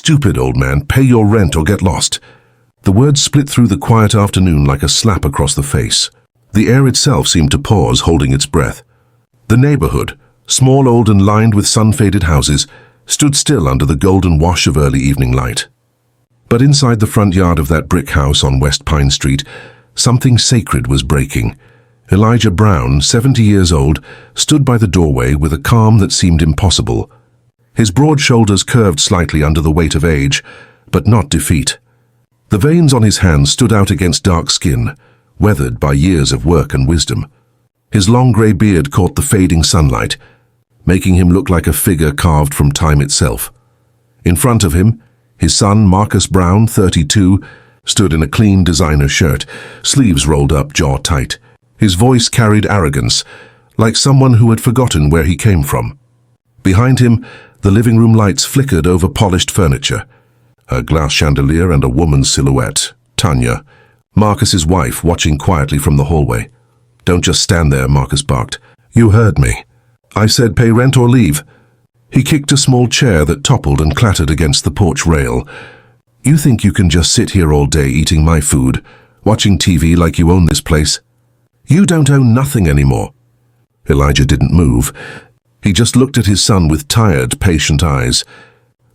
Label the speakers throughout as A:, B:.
A: stupid, old man. Pay your rent or get lost." The words split through the quiet afternoon like a slap across the face. The air itself seemed to pause, holding its breath. The neighborhood, small, old, and lined with sun-faded houses, stood still under the golden wash of early evening light. But inside the front yard of that brick house on West Pine Street, something sacred was breaking. Elijah Brown, 70 years old, stood by the doorway with a calm that seemed impossible. His broad shoulders curved slightly under the weight of age, but not defeat. The veins on his hands stood out against dark skin, weathered by years of work and wisdom. His long grey beard caught the fading sunlight, making him look like a figure carved from time itself. In front of him, his son, Marcus Brown, 32, stood in a clean designer shirt, sleeves rolled up, jaw tight. His voice carried arrogance, like someone who had forgotten where he came from. Behind him, the living room lights flickered over polished furniture. A glass chandelier and a woman's silhouette, Tanya, Marcus's wife, watching quietly from the hallway. "Don't just stand there," Marcus barked. "You heard me. I said pay rent or leave." He kicked a small chair that toppled and clattered against the porch rail. "You think you can just sit here all day eating my food, watching TV like you own this place? You don't own nothing anymore." Elijah didn't move. He just looked at his son with tired, patient eyes.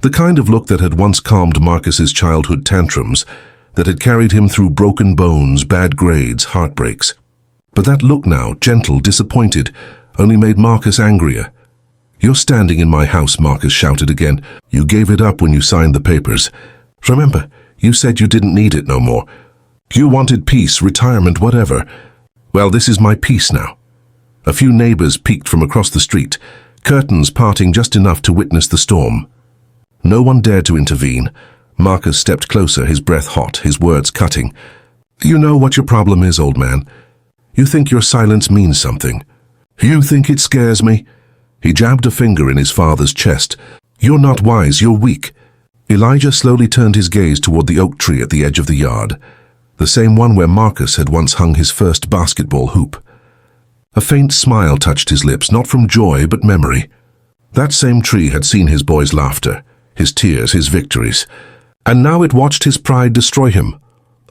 A: The kind of look that had once calmed Marcus's childhood tantrums, that had carried him through broken bones, bad grades, heartbreaks. But that look now, gentle, disappointed, only made Marcus angrier. "You're standing in my house," Marcus shouted again. "You gave it up when you signed the papers. Remember, you said you didn't need it no more. You wanted peace, retirement, whatever. Well, this is my peace now." A few neighbors peeked from across the street, curtains parting just enough to witness the storm. No one dared to intervene. Marcus stepped closer, his breath hot, his words cutting. "You know what your problem is, old man. You think your silence means something. You think it scares me?" He jabbed a finger in his father's chest. "You're not wise, you're weak." Elijah slowly turned his gaze toward the oak tree at the edge of the yard, the same one where Marcus had once hung his first basketball hoop. A faint smile touched his lips, not from joy but memory. That same tree had seen his boy's laughter, his tears, his victories, and now it watched his pride destroy him.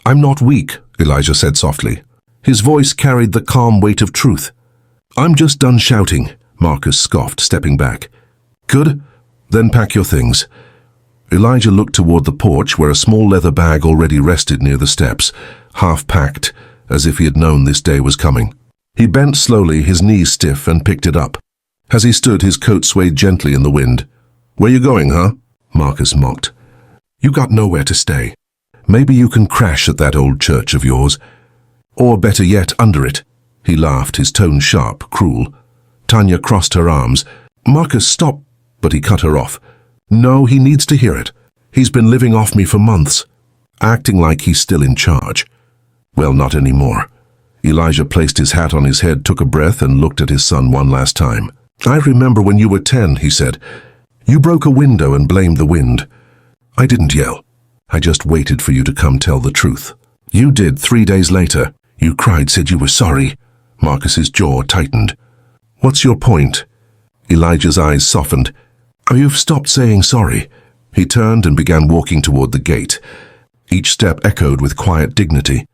A: "I'm not weak," Elijah said softly. His voice carried the calm weight of truth. "I'm just done shouting," Marcus scoffed, stepping back. "Good? Then pack your things." Elijah looked toward the porch where a small leather bag already rested near the steps, half packed, as if he had known this day was coming. He bent slowly, his knees stiff, and picked it up. As he stood, his coat swayed gently in the wind. "Where you going, huh?" Marcus mocked. "You got nowhere to stay. Maybe you can crash at that old church of yours. Or better yet, under it." He laughed, his tone sharp, cruel. Tanya crossed her arms. "Marcus, stop." But he cut her off. "No, he needs to hear it. He's been living off me for months, acting like he's still in charge. Well, not anymore." Elijah placed his hat on his head, took a breath, and looked at his son one last time. "I remember when you were 10, he said. "You broke a window and blamed the wind. I didn't yell. I just waited for you to come tell the truth. You did 3 days later. You cried, said you were sorry." Marcus's jaw tightened. "What's your point?" Elijah's eyes softened. "Oh, you've stopped saying sorry." He turned and began walking toward the gate. Each step echoed with quiet dignity.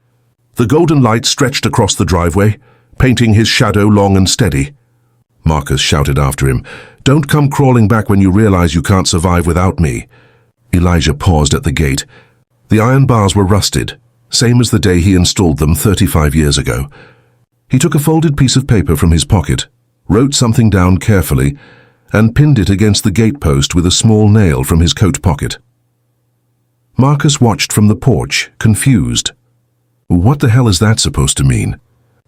A: The golden light stretched across the driveway, painting his shadow long and steady. Marcus shouted after him, "Don't come crawling back when you realize you can't survive without me." Elijah paused at the gate. The iron bars were rusted, same as the day he installed them 35 years ago. He took a folded piece of paper from his pocket, wrote something down carefully, and pinned it against the gatepost with a small nail from his coat pocket. Marcus watched from the porch, confused. "What the hell is that supposed to mean?"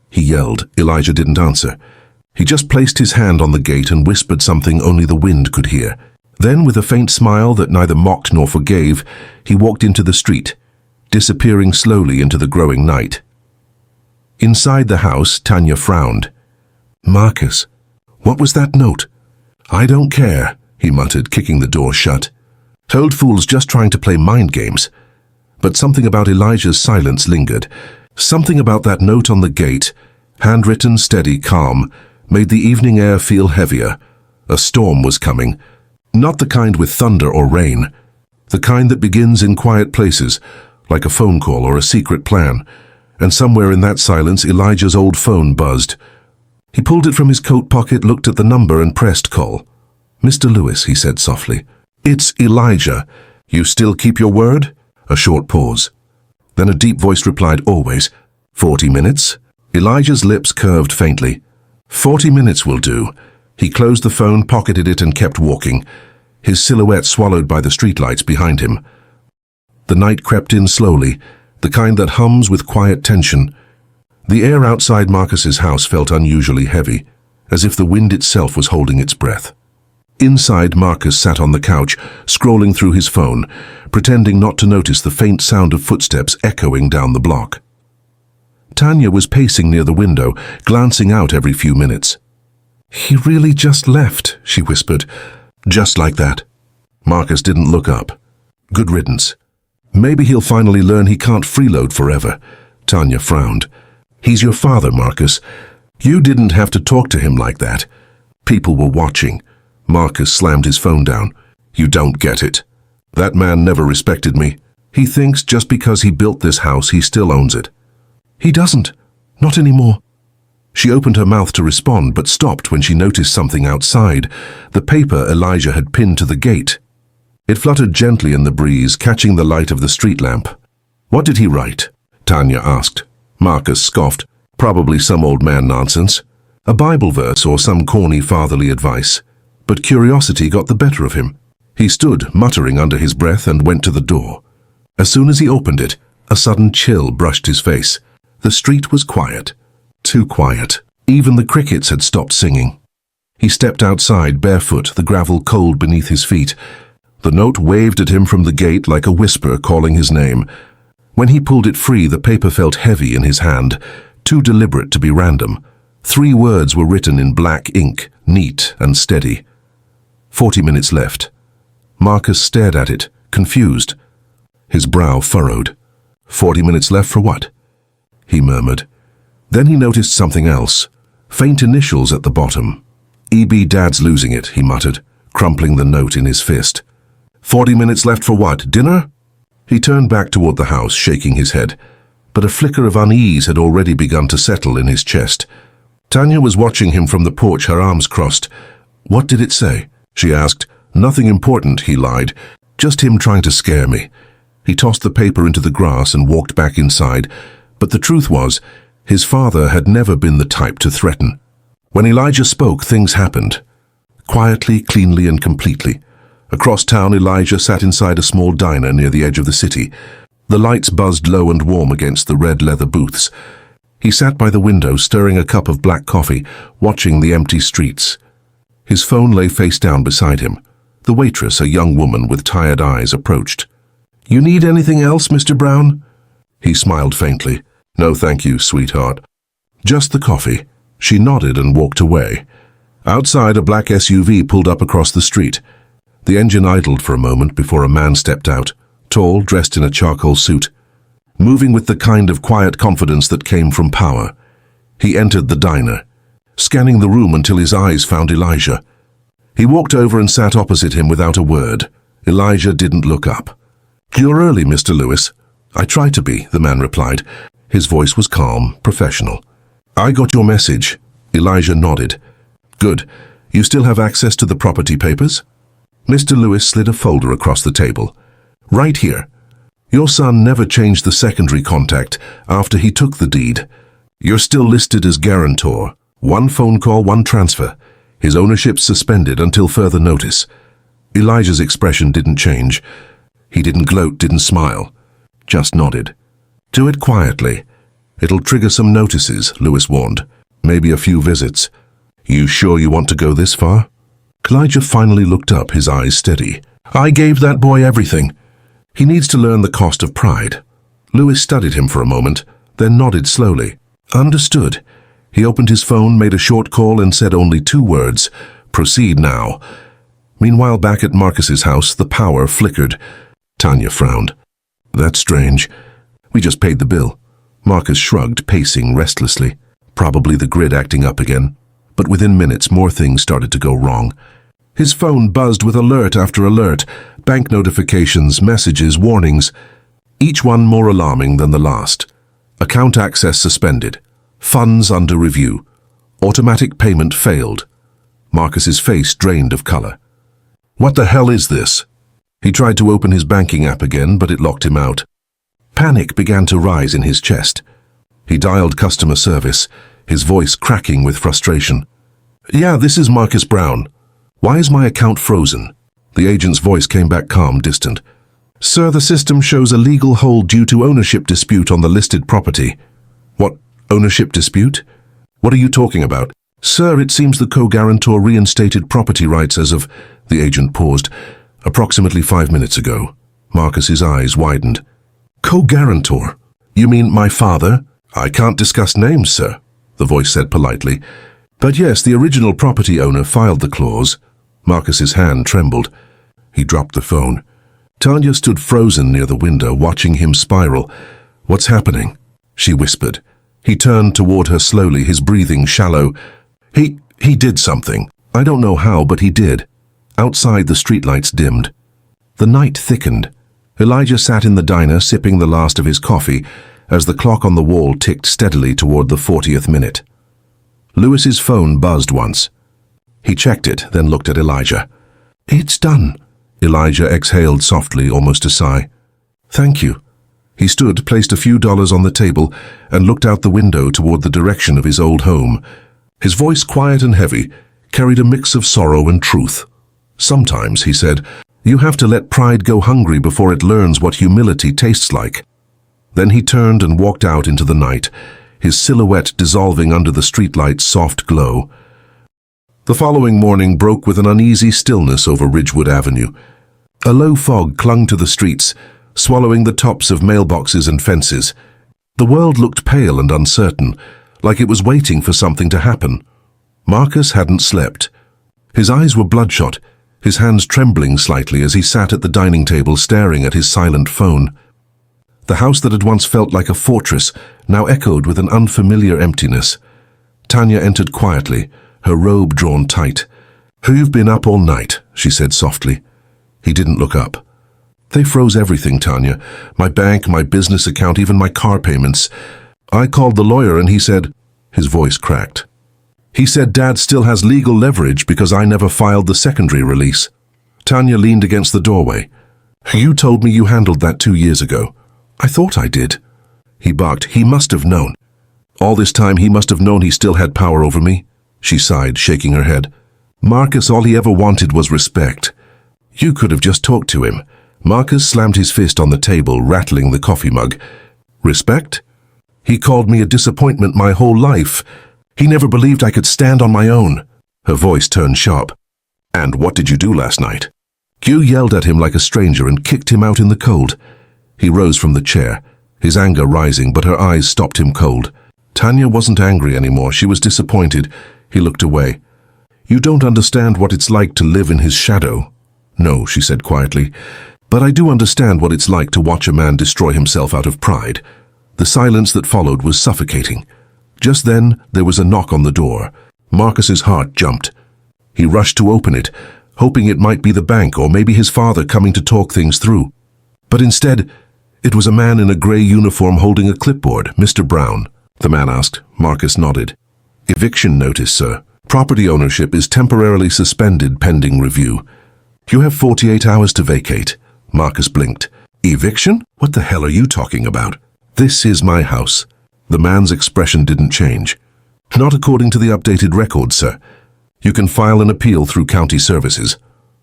A: he yelled. Elijah didn't answer. He just placed his hand on the gate and whispered something only the wind could hear. Then, with a faint smile that neither mocked nor forgave, he walked into the street, disappearing slowly into the growing night. Inside the house, Tanya frowned. "Marcus, what was that note?" "I don't care," he muttered, kicking the door shut. "Old fool's just trying to play mind games." But something about Elijah's silence lingered. Something about that note on the gate, handwritten, steady, calm, made the evening air feel heavier. A storm was coming. Not the kind with thunder or rain, The kind that begins in quiet places, like a phone call or a secret plan. And somewhere in that silence, Elijah's old phone buzzed. He pulled it from his coat pocket, looked at the number and pressed call. "Mr. Lewis," he said softly. "It's Elijah. You still keep your word?" A short pause. Then a deep voice replied, "Always." 40 minutes? Elijah's lips curved faintly. 40 minutes will do. He closed the phone, pocketed it, and kept walking, his silhouette swallowed by the streetlights behind him. The night crept in slowly, the kind that hums with quiet tension. The air outside Marcus's house felt unusually heavy, as if the wind itself was holding its breath. Inside, Marcus sat on the couch, scrolling through his phone, pretending not to notice the faint sound of footsteps echoing down the block. Tanya was pacing near the window, glancing out every few minutes. "He really just left," she whispered. "Just like that." Marcus didn't look up. Good riddance. Maybe he'll finally learn he can't freeload forever. Tanya frowned. "He's your father, Marcus. You didn't have to talk to him like that." People were watching. Marcus slammed his phone down. "You don't get it. That man never respected me. He thinks just because he built this house, he still owns it." "He doesn't. Not anymore." She opened her mouth to respond, but stopped when she noticed something outside, the paper Elijah had pinned to the gate. It fluttered gently in the breeze, catching the light of the street lamp. "What did he write?" Tanya asked. Marcus scoffed. "Probably some old man nonsense. A Bible verse or some corny fatherly advice." But curiosity got the better of him. He stood, muttering under his breath, and went to the door. As soon as he opened it, a sudden chill brushed his face. The street was quiet. Too quiet. Even the crickets had stopped singing. He stepped outside, barefoot, the gravel cold beneath his feet. The note waved at him from the gate like a whisper calling his name. When he pulled it free, the paper felt heavy in his hand, too deliberate to be random. 3 words were written in black ink, neat and steady. 40 minutes left. Marcus stared at it, confused. His brow furrowed. 40 minutes left for what? He murmured. Then he noticed something else. Faint initials at the bottom. "E.B. Dad's losing it," he muttered, crumpling the note in his fist. 40 minutes left for what? Dinner? He turned back toward the house, shaking his head. But a flicker of unease had already begun to settle in his chest. Tanya was watching him from the porch, her arms crossed. "What did it say?" she asked. "Nothing important," he lied. "Just him trying to scare me." He tossed the paper into the grass and walked back inside. But the truth was, his father had never been the type to threaten. When Elijah spoke, things happened. Quietly, cleanly, and completely. Across town, Elijah sat inside a small diner near the edge of the city. The lights buzzed low and warm against the red leather booths. He sat by the window, stirring a cup of black coffee, watching the empty streets. His phone lay face down beside him. The waitress, a young woman with tired eyes, approached. "You need anything else, Mr. Brown?" He smiled faintly. "No, thank you, sweetheart. Just the coffee." She nodded and walked away. Outside, a black SUV pulled up across the street. The engine idled for a moment before a man stepped out, tall, dressed in a charcoal suit, moving with the kind of quiet confidence that came from power. He entered the diner, scanning the room until his eyes found Elijah. He walked over and sat opposite him without a word. Elijah didn't look up. "You're early, Mr. Lewis." "I try to be," the man replied. His voice was calm, professional. "I got your message." Elijah nodded. "Good. You still have access to the property papers?" Mr. Lewis slid a folder across the table. "Right here. Your son never changed the secondary contact after he took the deed. You're still listed as guarantor. 1 phone call, 1 transfer. His ownership suspended until further notice." Elijah's expression didn't change. He didn't gloat, didn't smile. Just nodded. "Do it quietly. It'll trigger some notices," Lewis warned. "Maybe a few visits." "You sure you want to go this far?" Elijah finally looked up, his eyes steady. "I gave that boy everything. He needs to learn the cost of pride." Lewis studied him for a moment, then nodded slowly. "Understood." He opened his phone, made a short call, and said only 2 words, "Proceed now." Meanwhile, back at Marcus's house, the power flickered. Tanya frowned. "That's strange. We just paid the bill." Marcus shrugged, pacing restlessly. Probably the grid acting up again. But within minutes, more things started to go wrong. His phone buzzed with alert after alert, bank notifications, messages, warnings, each one more alarming than the last. Account access suspended. Funds under review. Automatic payment failed. Marcus's face drained of color. What the hell is this? He tried to open his banking app again, but it locked him out. Panic began to rise in his chest. He dialed customer service, his voice cracking with frustration. Yeah, this is Marcus Brown. Why is my account frozen? The agent's voice came back calm, distant. Sir, the system shows a legal hold due to ownership dispute on the listed property. What, ownership dispute? What are you talking about? Sir, it seems the co-guarantor reinstated property rights as of... The agent paused. Approximately 5 minutes ago. Marcus's eyes widened. Co-guarantor? You mean my father? I can't discuss names, sir, the voice said politely. But yes, the original property owner filed the clause. Marcus's hand trembled. He dropped the phone. Tanya stood frozen near the window, watching him spiral. What's happening? She whispered. He turned toward her slowly, his breathing shallow. He did something. I don't know how, but he did. Outside, the streetlights dimmed. The night thickened. Elijah sat in the diner, sipping the last of his coffee, as the clock on the wall ticked steadily toward the 40th minute. Lewis's phone buzzed once. He checked it, then looked at Elijah. It's done. Elijah exhaled softly, almost a sigh. Thank you. He stood, placed a few dollars on the table, and looked out the window toward the direction of his old home. His voice, quiet and heavy, carried a mix of sorrow and truth. Sometimes, he said, you have to let pride go hungry before it learns what humility tastes like. Then he turned and walked out into the night, his silhouette dissolving under the streetlight's soft glow. The following morning broke with an uneasy stillness over Ridgewood Avenue. A low fog clung to the streets, swallowing the tops of mailboxes and fences. The world looked pale and uncertain, like it was waiting for something to happen. Marcus hadn't slept. His eyes were bloodshot, his hands trembling slightly as he sat at the dining table staring at his silent phone. The house that had once felt like a fortress now echoed with an unfamiliar emptiness. Tanya entered quietly, her robe drawn tight. You've been up all night, she said softly. He didn't look up. They froze everything, Tanya. My bank, my business account, even my car payments. I called the lawyer and he said... His voice cracked. He said Dad still has legal leverage because I never filed the secondary release. Tanya leaned against the doorway. You told me you handled that 2 years ago. I thought I did. He barked. He must have known. All this time he must have known he still had power over me. She sighed, shaking her head. Marcus, all he ever wanted was respect. You could have just talked to him. Marcus slammed his fist on the table, rattling the coffee mug. Respect? He called me a disappointment my whole life. He never believed I could stand on my own. Her voice turned sharp. And what did you do last night? Q yelled at him like a stranger and kicked him out in the cold. He rose from the chair, his anger rising, but her eyes stopped him cold. Tanya wasn't angry anymore. She was disappointed. He looked away. You don't understand what it's like to live in his shadow. No, she said quietly. But I do understand what it's like to watch a man destroy himself out of pride. The silence that followed was suffocating. Just then, there was a knock on the door. Marcus's heart jumped. He rushed to open it, hoping it might be the bank or maybe his father coming to talk things through. But instead, it was a man in a gray uniform holding a clipboard. Mr. Brown, the man asked. Marcus nodded. Eviction notice, sir. Property ownership is temporarily suspended pending review. You have 48 hours to vacate. Marcus blinked. Eviction? What the hell are you talking about? This is my house. The man's expression didn't change. Not according to the updated records, sir. You can file an appeal through county services.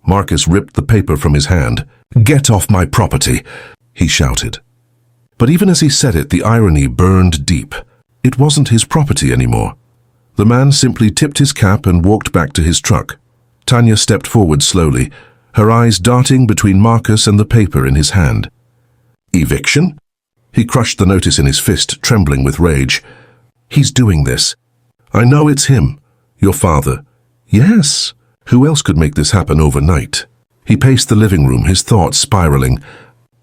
A: Marcus ripped the paper from his hand. Get off my property, he shouted. But even as he said it, the irony burned deep. It wasn't his property anymore. The man simply tipped his cap and walked back to his truck. Tanya stepped forward slowly, her eyes darting between Marcus and the paper in his hand. Eviction? He crushed the notice in his fist, trembling with rage. He's doing this. I know it's him. Your father. Yes. Who else could make this happen overnight? He paced the living room, his thoughts spiraling.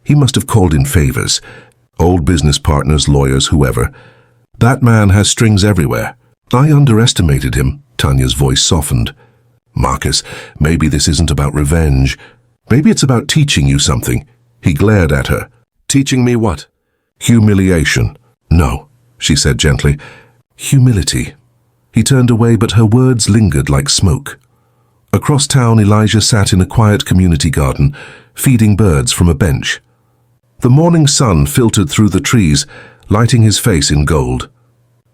A: He must have called in favors. Old business partners, lawyers, whoever. That man has strings everywhere. I underestimated him. Tanya's voice softened. Marcus, maybe this isn't about revenge. Maybe it's about teaching you something. He glared at her. Teaching me what? Humiliation. No, she said gently. Humility. He turned away, but her words lingered like smoke. Across town, Elijah sat in a quiet community garden, feeding birds from a bench. The morning sun filtered through the trees, lighting his face in gold.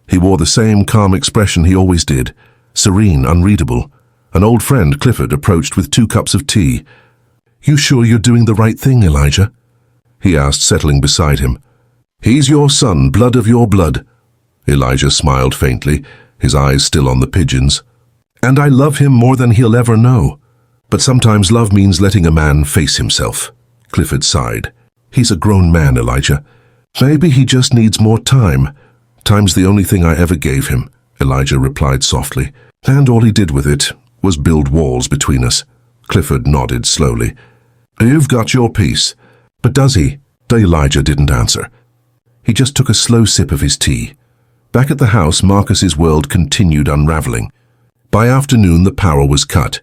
A: He wore the same calm expression he always did, serene, unreadable. An old friend, Clifford, approached with 2 cups of tea. "You sure you're doing the right thing, Elijah?" he asked, settling beside him. "He's your son, blood of your blood." Elijah smiled faintly, his eyes still on the pigeons. "And I love him more than he'll ever know. But sometimes love means letting a man face himself." Clifford sighed. "He's a grown man, Elijah. Maybe he just needs more time." "Time's the only thing I ever gave him," Elijah replied softly. "And all he did with it was build walls between us." Clifford nodded slowly. "You've got your piece." "But does he?" Elijah didn't answer. He just took a slow sip of his tea. Back at the house, Marcus's world continued unraveling. By afternoon, the power was cut.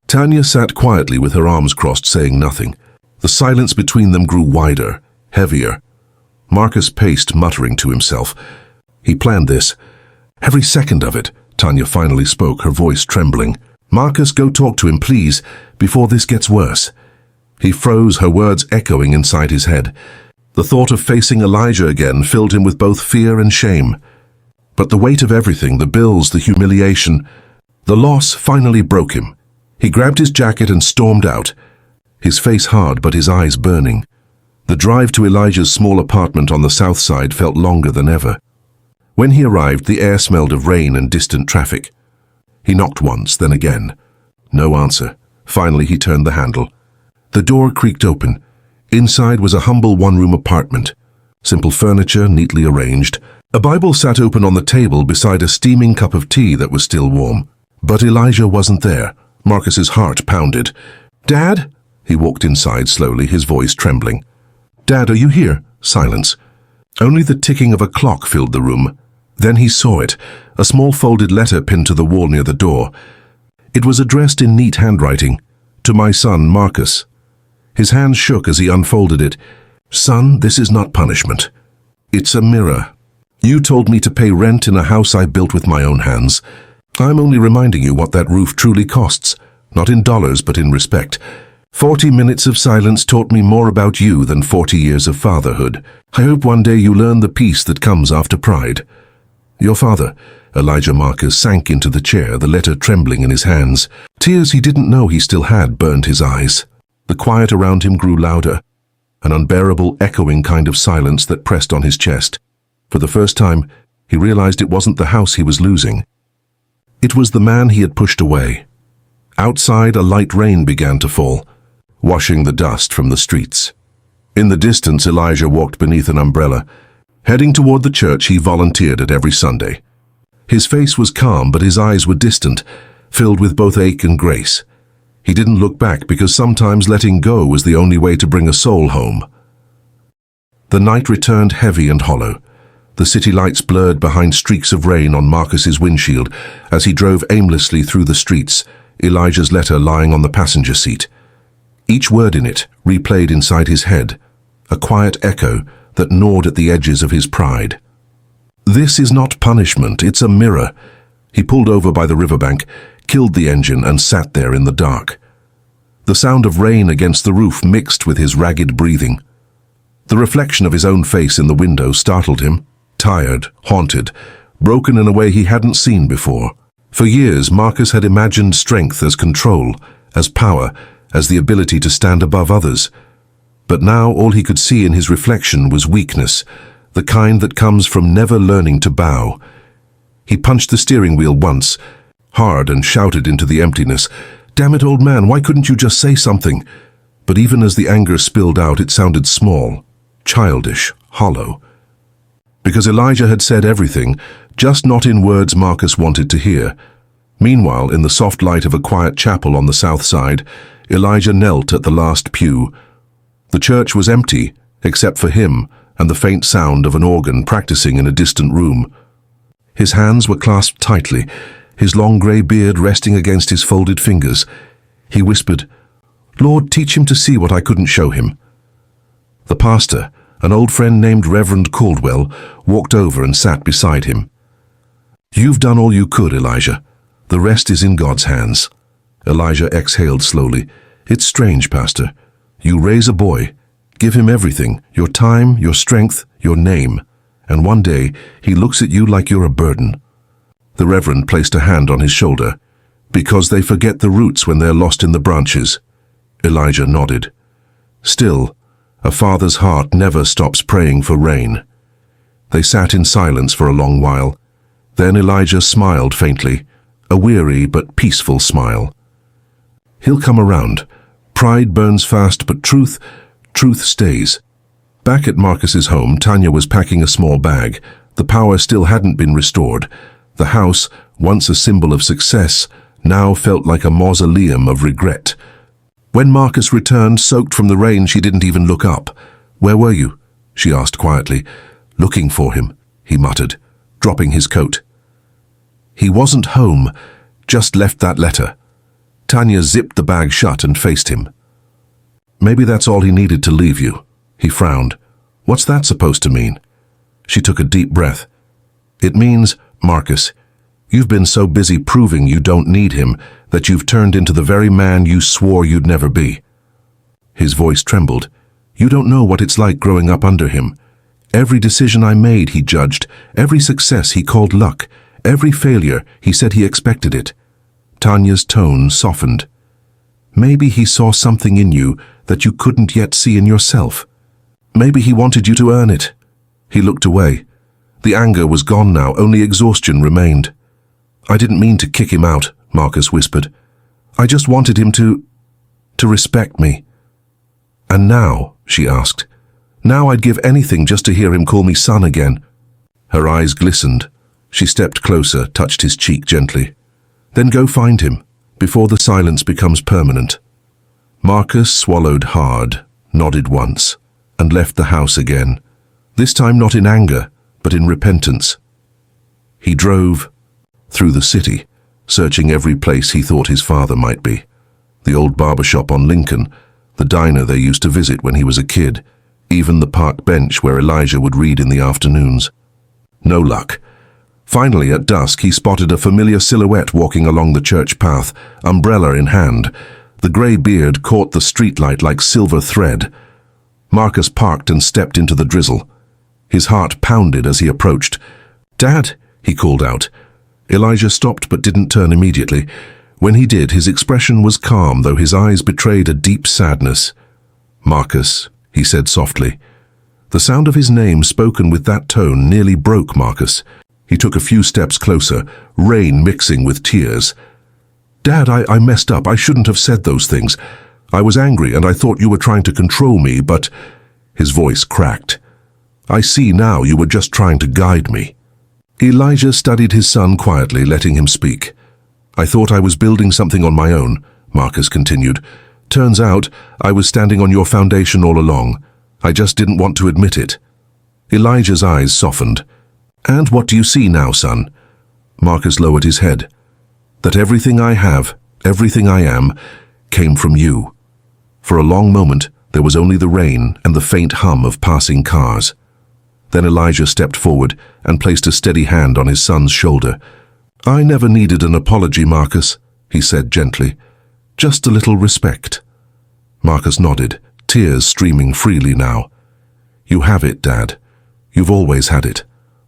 A: Tanya sat quietly with her arms crossed, saying nothing. The silence between them grew wider, heavier. Marcus paced, muttering to himself. He planned this. "Every second of it," Tanya finally spoke, her voice trembling. "Marcus, go talk to him, please, before this gets worse." He froze, her words echoing inside his head. The thought of facing Elijah again filled him with both fear and shame. But the weight of everything, the bills, the humiliation, the loss finally broke him. He grabbed his jacket and stormed out, his face hard but his eyes burning. The drive to Elijah's small apartment on the south side felt longer than ever. When he arrived, the air smelled of rain and distant traffic. He knocked once, then again. No answer. Finally, he turned the handle. The door creaked open. Inside was a humble one-room apartment. Simple furniture, neatly arranged. A Bible sat open on the table beside a steaming cup of tea that was still warm. But Elijah wasn't there. Marcus's heart pounded. "Dad?" He walked inside slowly, his voice trembling. "Dad, are you here?" Silence. Only the ticking of a clock filled the room. Then he saw it, a small folded letter pinned to the wall near the door. It was addressed in neat handwriting. "To my son, Marcus." His hand shook as he unfolded it. "Son, this is not punishment. It's a mirror. You told me to pay rent in a house I built with my own hands. I'm only reminding you what that roof truly costs, not in dollars but in respect. 40 minutes of silence taught me more about you than 40 years of fatherhood. I hope one day you learn the peace that comes after pride. Your father." Elijah Marcus sank into the chair, the letter trembling in his hands. Tears he didn't know he still had burned his eyes. The quiet around him grew louder, an unbearable, echoing kind of silence that pressed on his chest. For the first time, he realized it wasn't the house he was losing. It was the man he had pushed away. Outside, a light rain began to fall, washing the dust from the streets. In the distance, Elijah walked beneath an umbrella. Heading toward the church he volunteered at every Sunday. His face was calm, but his eyes were distant, filled with both ache and grace. He didn't look back because sometimes letting go was the only way to bring a soul home. The night returned heavy and hollow. The city lights blurred behind streaks of rain on Marcus's windshield as he drove aimlessly through the streets, Elijah's letter lying on the passenger seat. Each word in it replayed inside his head, a quiet echo that gnawed at the edges of his pride. "This is not punishment, it's a mirror." He pulled over by the riverbank, killed the engine, and sat there in the dark. The sound of rain against the roof mixed with his ragged breathing. The reflection of his own face in the window startled him, tired, haunted, broken in a way he hadn't seen before. For years, Marcus had imagined strength as control, as power, as the ability to stand above others. But now all he could see in his reflection was weakness, the kind that comes from never learning to bow. He punched the steering wheel once, hard, and shouted into the emptiness, "Damn it, old man, why couldn't you just say something?" But even as the anger spilled out, it sounded small, childish, hollow. Because Elijah had said everything, just not in words Marcus wanted to hear. Meanwhile, in the soft light of a quiet chapel on the south side, Elijah knelt at the last pew. The church was empty, except for him and the faint sound of an organ practicing in a distant room. His hands were clasped tightly, his long grey beard resting against his folded fingers. He whispered, "Lord, teach him to see what I couldn't show him." The pastor, an old friend named Reverend Caldwell, walked over and sat beside him. "You've done all you could, Elijah. The rest is in God's hands." Elijah exhaled slowly. "It's strange, Pastor. You raise a boy, give him everything, your time, your strength, your name, and one day he looks at you like you're a burden." The Reverend placed a hand on his shoulder. "Because they forget the roots when they're lost in the branches." Elijah nodded. Still, a father's heart never stops praying for rain. They sat in silence for a long while. Then Elijah smiled faintly, a weary but peaceful smile. "He'll come around. Pride burns fast, but truth stays." Back at Marcus's home, Tanya was packing a small bag. The power still hadn't been restored. The house, once a symbol of success, now felt like a mausoleum of regret. When Marcus returned, soaked from the rain, she didn't even look up. "Where were you?" she asked quietly. "Looking for him," he muttered, dropping his coat. "He wasn't home, just left that letter." Tanya zipped the bag shut and faced him. "Maybe that's all he needed to leave you." He frowned. "What's that supposed to mean?" She took a deep breath. "It means, Marcus, you've been so busy proving you don't need him that you've turned into the very man you swore you'd never be." His voice trembled. "You don't know what it's like growing up under him. Every decision I made, he judged. Every success he called luck. Every failure, he said he expected it." Tanya's tone softened. "Maybe he saw something in you that you couldn't yet see in yourself. Maybe he wanted you to earn it." He looked away. The anger was gone now, only exhaustion remained. "I didn't mean to kick him out," Marcus whispered. "I just wanted him to respect me." "And now?" she asked. "Now I'd give anything just to hear him call me son again." Her eyes glistened. She stepped closer, touched his cheek gently. "Then go find him, before the silence becomes permanent." Marcus swallowed hard, nodded once, and left the house again, this time not in anger, but in repentance. He drove through the city, searching every place he thought his father might be. The old barbershop on Lincoln, the diner they used to visit when he was a kid, even the park bench where Elijah would read in the afternoons. No luck. Finally, at dusk, he spotted a familiar silhouette walking along the church path, umbrella in hand. The grey beard caught the streetlight like silver thread. Marcus parked and stepped into the drizzle. His heart pounded as he approached. "Dad," he called out. Elijah stopped but didn't turn immediately. When he did, his expression was calm, though his eyes betrayed a deep sadness. "Marcus," he said softly. The sound of his name spoken with that tone nearly broke Marcus. He took a few steps closer, rain mixing with tears. "Dad, I messed up. I shouldn't have said those things. I was angry and I thought you were trying to control me, but—" His voice cracked. "I see now you were just trying to guide me." Elijah studied his son quietly, letting him speak. "I thought I was building something on my own," Marcus continued. "Turns out I was standing on your foundation all along. I just didn't want to admit it." Elijah's eyes softened. "And what do you see now, son?" Marcus lowered his head. "That everything I have, everything I am, came from you." For a long moment, there was only the rain and the faint hum of passing cars. Then Elijah stepped forward and placed a steady hand on his son's shoulder. "I never needed an apology, Marcus," he said gently. "Just a little respect." Marcus nodded, tears streaming freely now. "You have it, Dad. You've always had it.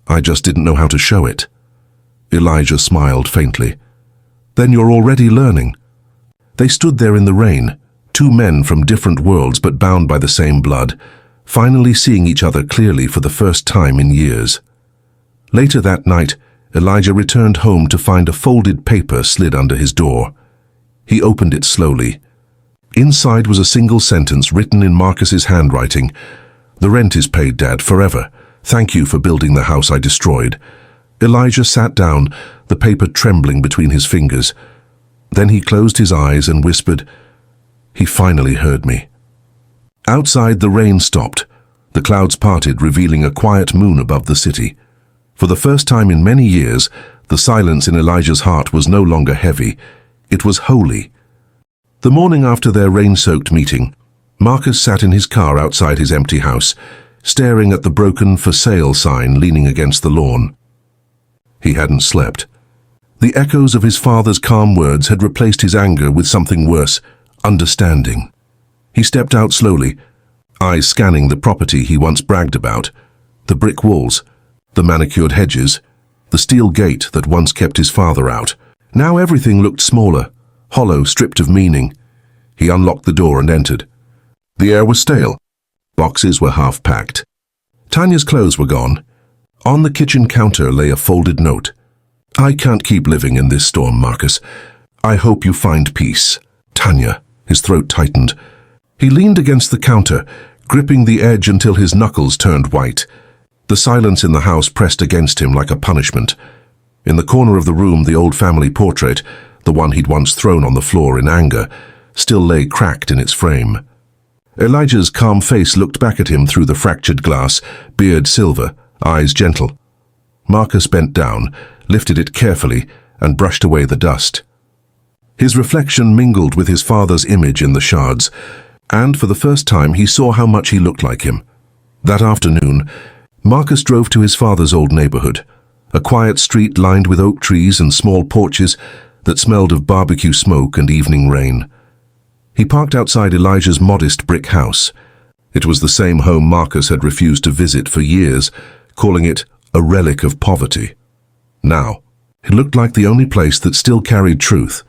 A: I just didn't know how to show it." Elijah smiled faintly. "Then you're already learning." They stood there in the rain, two men from different worlds but bound by the same blood, finally seeing each other clearly for the first time in years. Later that night, Elijah returned home to find a folded paper slid under his door. He opened it slowly. Inside was a single sentence written in Marcus's handwriting. "The rent is paid, Dad, forever. Thank you for building the house I destroyed." Elijah sat down, the paper trembling between his fingers. Then he closed his eyes and whispered, "He finally heard me." Outside, the rain stopped. The clouds parted, revealing a quiet moon above the city. For the first time in many years, The silence in Elijah's heart was no longer heavy. It was holy. The morning after their rain-soaked meeting, Marcus sat in his car outside his empty house, staring at the broken "For Sale" sign leaning against the lawn. He hadn't slept. The echoes of his father's calm words had replaced his anger with something worse, understanding. He stepped out slowly, eyes scanning the property he once bragged about, the brick walls, the manicured hedges, the steel gate that once kept his father out. Now everything looked smaller, hollow, stripped of meaning. He unlocked the door and entered. The air was stale. Boxes were half-packed. Tanya's clothes were gone. On the kitchen counter lay a folded note. "I can't keep living in this storm, Marcus. I hope you find peace. Tanya." His throat tightened. He leaned against the counter, gripping the edge until his knuckles turned white. The silence in the house pressed against him like a punishment. In the corner of the room, the old family portrait, the one he'd once thrown on the floor in anger, still lay cracked in its frame. Elijah's calm face looked back at him through the fractured glass, beard silver, eyes gentle. Marcus bent down, lifted it carefully, and brushed away the dust. His reflection mingled with his father's image in the shards, and for the first time he saw how much he looked like him. That afternoon, Marcus drove to his father's old neighborhood, a quiet street lined with oak trees and small porches that smelled of barbecue smoke and evening rain. He parked outside Elijah's modest brick house. It was the same home Marcus had refused to visit for years, calling it a relic of poverty. Now, it looked like the only place that still carried truth.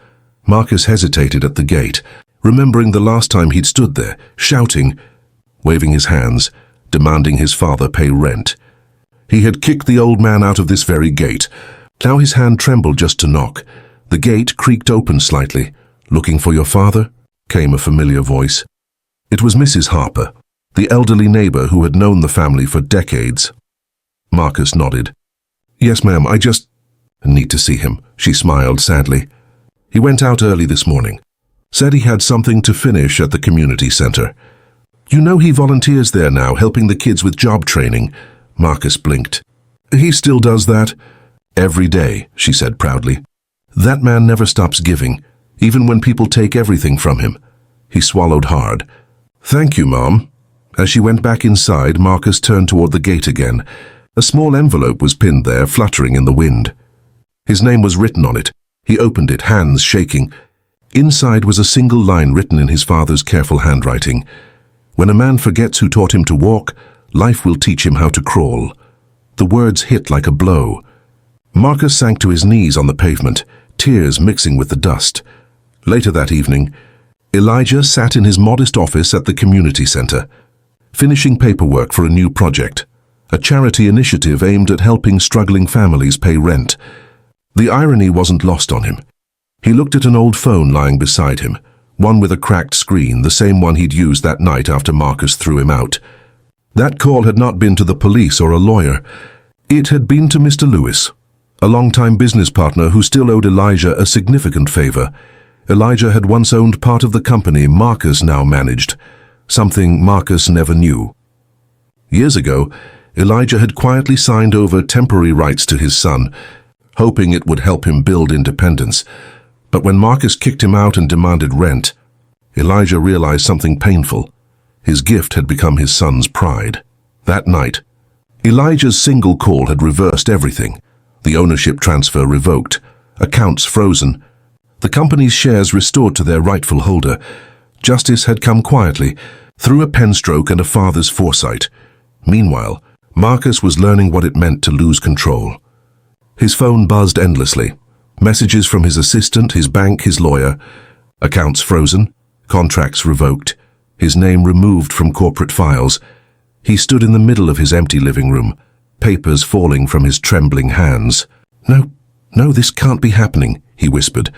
A: Marcus hesitated at the gate, remembering the last time he'd stood there, shouting, waving his hands, demanding his father pay rent. He had kicked the old man out of this very gate. Now his hand trembled just to knock. The gate creaked open slightly. "Looking for your father?" came a familiar voice. It was Mrs. Harper, the elderly neighbor who had known the family for decades. Marcus nodded. "Yes, ma'am, I just need to see him," she smiled sadly. He went out early this morning. Said he had something to finish at the community center. "You know he volunteers there now, helping the kids with job training." Marcus blinked. "He still does that?" "Every day," she said proudly. "That man never stops giving, even when people take everything from him." He swallowed hard. "Thank you, Mom." As she went back inside, Marcus turned toward the gate again. A small envelope was pinned there, fluttering in the wind. His name was written on it. He opened it, hands shaking. Inside was a single line written in his father's careful handwriting. "When a man forgets who taught him to walk, life will teach him how to crawl." The words hit like a blow. Marcus sank to his knees on the pavement, tears mixing with the dust. Later that evening, Elijah sat in his modest office at the community center, finishing paperwork for a new project, a charity initiative aimed at helping struggling families pay rent. The irony wasn't lost on him. He looked at an old phone lying beside him, one with a cracked screen, the same one he'd used that night after Marcus threw him out. That call had not been to the police or a lawyer. It had been to Mr. Lewis, a longtime business partner who still owed Elijah a significant favor. Elijah had once owned part of the company Marcus now managed, something Marcus never knew. Years ago, Elijah had quietly signed over temporary rights to his son, hoping it would help him build independence. But when Marcus kicked him out and demanded rent, Elijah realized something painful. His gift had become his son's pride. That night, Elijah's single call had reversed everything. The ownership transfer revoked, accounts frozen, the company's shares restored to their rightful holder. Justice had come quietly, through a pen stroke and a father's foresight. Meanwhile, Marcus was learning what it meant to lose control. His phone buzzed endlessly. Messages from his assistant, his bank, his lawyer. Accounts frozen, contracts revoked, his name removed from corporate files. He stood in the middle of his empty living room, papers falling from his trembling hands. No, this can't be happening," he whispered.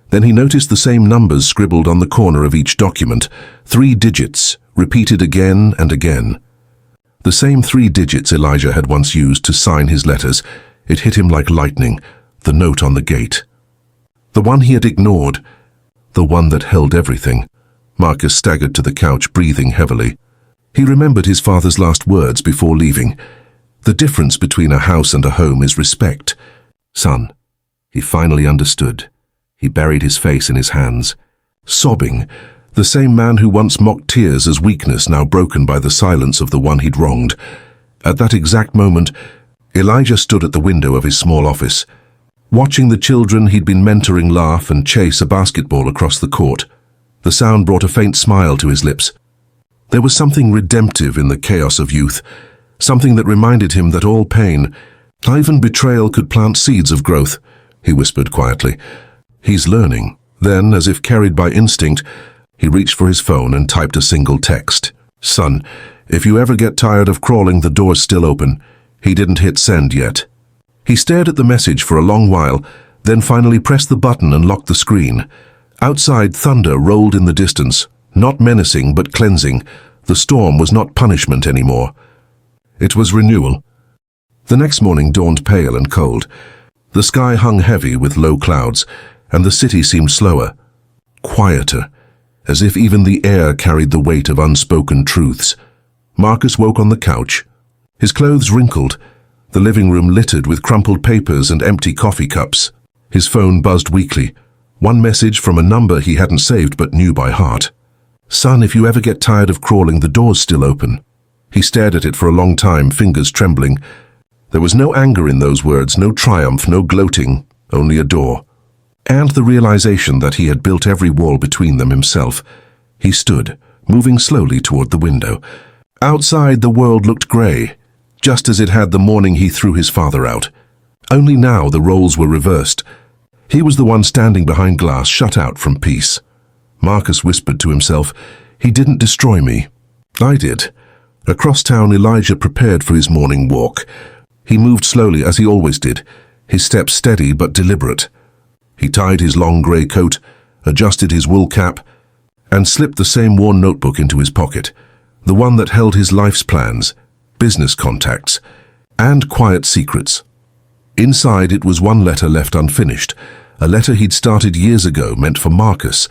A: Then he noticed the same numbers scribbled on the corner of each document, 3 digits, repeated again and again. The same 3 digits Elijah had once used to sign his letters. It hit him like lightning, the note on the gate. The one he had ignored, the one that held everything. Marcus staggered to the couch, breathing heavily. He remembered his father's last words before leaving. "The difference between a house and a home is respect. Son, he finally understood. He buried his face in his hands, sobbing. The same man who once mocked tears as weakness, now broken by the silence of the one he'd wronged. At that exact moment, Elijah stood at the window of his small office, watching the children he'd been mentoring laugh and chase a basketball across the court. The sound brought a faint smile to his lips. There was something redemptive in the chaos of youth, something that reminded him that all pain, even betrayal, could plant seeds of growth. He whispered quietly, "He's learning." Then, as if carried by instinct, he reached for his phone and typed a single text. "Son, if you ever get tired of crawling, the door's still open." He didn't hit send yet. He stared at the message for a long while, then finally pressed the button and locked the screen. Outside, thunder rolled in the distance, not menacing but cleansing. The storm was not punishment anymore. It was renewal. The next morning dawned pale and cold. The sky hung heavy with low clouds, and the city seemed slower, quieter, as if even the air carried the weight of unspoken truths. Marcus woke on the couch, his clothes wrinkled, the living room littered with crumpled papers and empty coffee cups. His phone buzzed weakly, one message from a number he hadn't saved but knew by heart. "Son, if you ever get tired of crawling, the door's still open." He stared at it for a long time, fingers trembling. There was no anger in those words, no triumph, no gloating, only a door. And the realization that he had built every wall between them himself. He stood, moving slowly toward the window. Outside, the world looked grey, just as it had the morning he threw his father out. Only now the roles were reversed. He was the one standing behind glass, shut out from peace. Marcus whispered to himself, "He didn't destroy me. I did." Across town, Elijah prepared for his morning walk. He moved slowly, as he always did, his steps steady but deliberate. He tied his long grey coat, adjusted his wool cap, and slipped the same worn notebook into his pocket, the one that held his life's plans, business contacts, and quiet secrets. Inside it was one letter left unfinished, a letter he'd started years ago, meant for Marcus,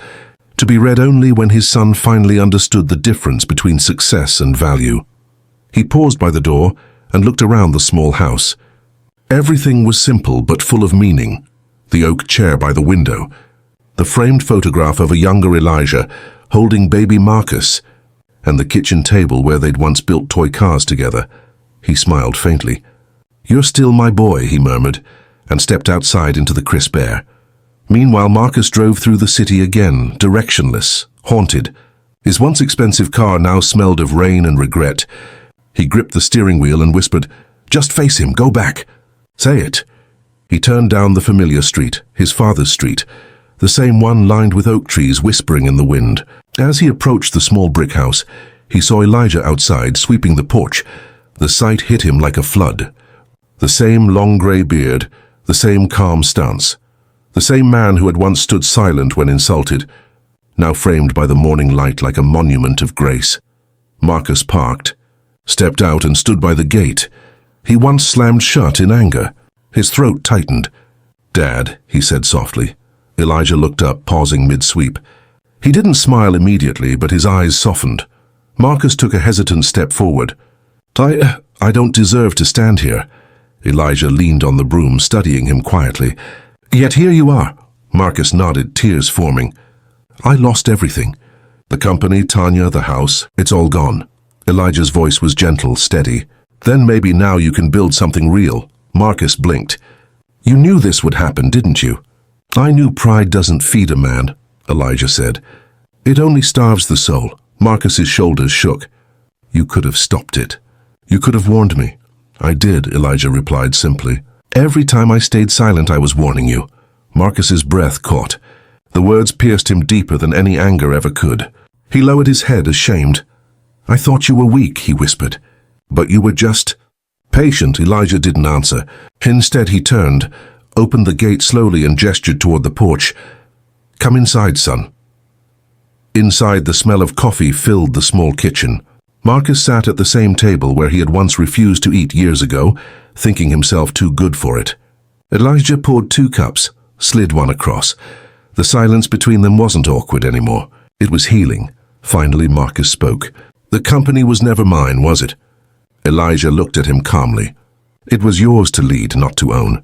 A: to be read only when his son finally understood the difference between success and value. He paused by the door and looked around the small house. Everything was simple but full of meaning. The oak chair by the window, the framed photograph of a younger Elijah holding baby Marcus, and the kitchen table where they'd once built toy cars together. He smiled faintly. "You're still my boy," he murmured, and stepped outside into the crisp air. Meanwhile, Marcus drove through the city again, directionless, haunted. His once expensive car now smelled of rain and regret. He gripped the steering wheel and whispered, "Just face him, go back." "Say it." He turned down the familiar street, his father's street, the same one lined with oak trees whispering in the wind. As he approached the small brick house, he saw Elijah outside, sweeping the porch. The sight hit him like a flood. The same long grey beard, the same calm stance. The same man who had once stood silent when insulted, now framed by the morning light like a monument of grace. Marcus parked, stepped out and stood by the gate. He once slammed shut in anger. His throat tightened. "Dad," he said softly. Elijah looked up, pausing mid-sweep. He didn't smile immediately, but his eyes softened. Marcus took a hesitant step forward. I don't deserve to stand here." Elijah leaned on the broom, studying him quietly. "Yet here you are." Marcus nodded, tears forming. "I lost everything. The company, Tanya, the house, it's all gone." Elijah's voice was gentle, steady. "Then maybe now you can build something real." Marcus blinked. "You knew this would happen, didn't you?" "I knew pride doesn't feed a man," Elijah said. "It only starves the soul." Marcus's shoulders shook. "You could have stopped it. You could have warned me." "I did," Elijah replied simply. "Every time I stayed silent, I was warning you." Marcus's breath caught. The words pierced him deeper than any anger ever could. He lowered his head, ashamed. "I thought you were weak," he whispered. "But you were just..." Patient, Elijah didn't answer. Instead, he turned, opened the gate slowly and gestured toward the porch. "Come inside, son." Inside, the smell of coffee filled the small kitchen. Marcus sat at the same table where he had once refused to eat years ago, thinking himself too good for it. Elijah poured 2 cups, slid one across. The silence between them wasn't awkward anymore. It was healing. Finally, Marcus spoke. "The company was never mine, was it?" Elijah looked at him calmly. "It was yours to lead, not to own.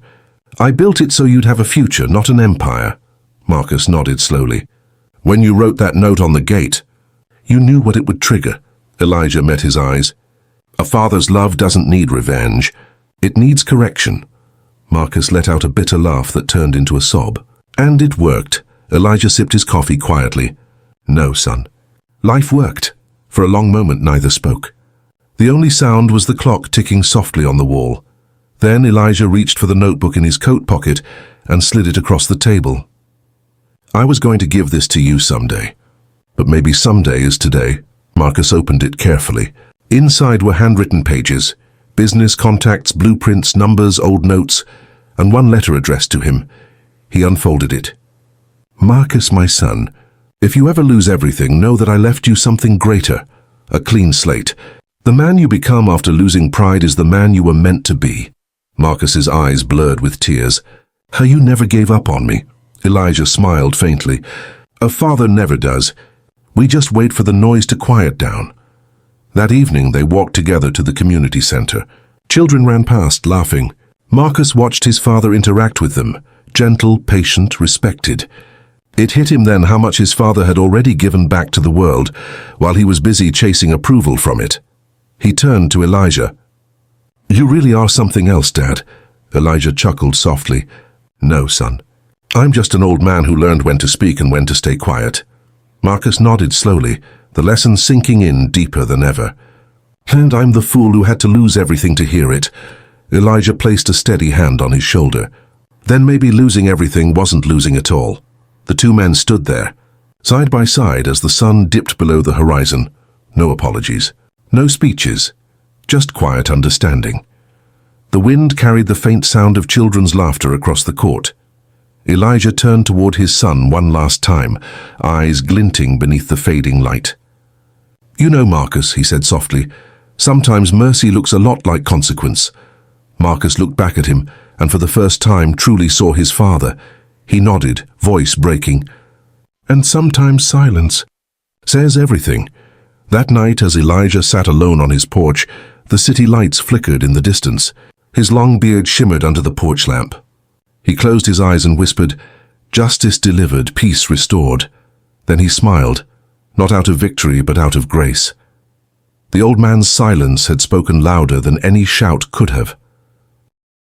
A: I built it so you'd have a future, not an empire. Marcus nodded slowly. When you wrote that note on the gate, you knew what it would trigger. Elijah met his eyes. A father's love doesn't need revenge. It needs correction. Marcus let out a bitter laugh that turned into a sob. And it worked. Elijah sipped his coffee quietly. No, son. Life worked. For a long moment neither spoke. The only sound was the clock ticking softly on the wall. Then Elijah reached for the notebook in his coat pocket and slid it across the table. I was going to give this to you someday. But maybe someday is today. Marcus opened it carefully. Inside were handwritten pages, business contacts, blueprints, numbers, old notes, and one letter addressed to him. He unfolded it. Marcus, my son, if you ever lose everything, know that I left you something greater, a clean slate. The man you become after losing pride is the man you were meant to be. Marcus's eyes blurred with tears. How you never gave up on me. Elijah smiled faintly. A father never does. We just wait for the noise to quiet down. That evening they walked together to the community center. Children ran past, laughing. Marcus watched his father interact with them, gentle, patient, respected. It hit him then how much his father had already given back to the world, while he was busy chasing approval from it. He turned to Elijah. You really are something else, Dad. Elijah chuckled softly. No, son. I'm just an old man who learned when to speak and when to stay quiet. Marcus nodded slowly, the lesson sinking in deeper than ever. And I'm the fool who had to lose everything to hear it. Elijah placed a steady hand on his shoulder. Then maybe losing everything wasn't losing at all. The two men stood there, side by side as the sun dipped below the horizon. No apologies, no speeches, just quiet understanding. The wind carried the faint sound of children's laughter across the court. Elijah turned toward his son one last time, eyes glinting beneath the fading light. You know, Marcus, he said softly, sometimes mercy looks a lot like consequence. Marcus looked back at him, and for the first time truly saw his father. He nodded, voice breaking. And sometimes silence says everything. That night, as Elijah sat alone on his porch, the city lights flickered in the distance. His long beard shimmered under the porch lamp. He closed his eyes and whispered, Justice delivered, peace restored. Then he smiled, not out of victory but out of grace. The old man's silence had spoken louder than any shout could have.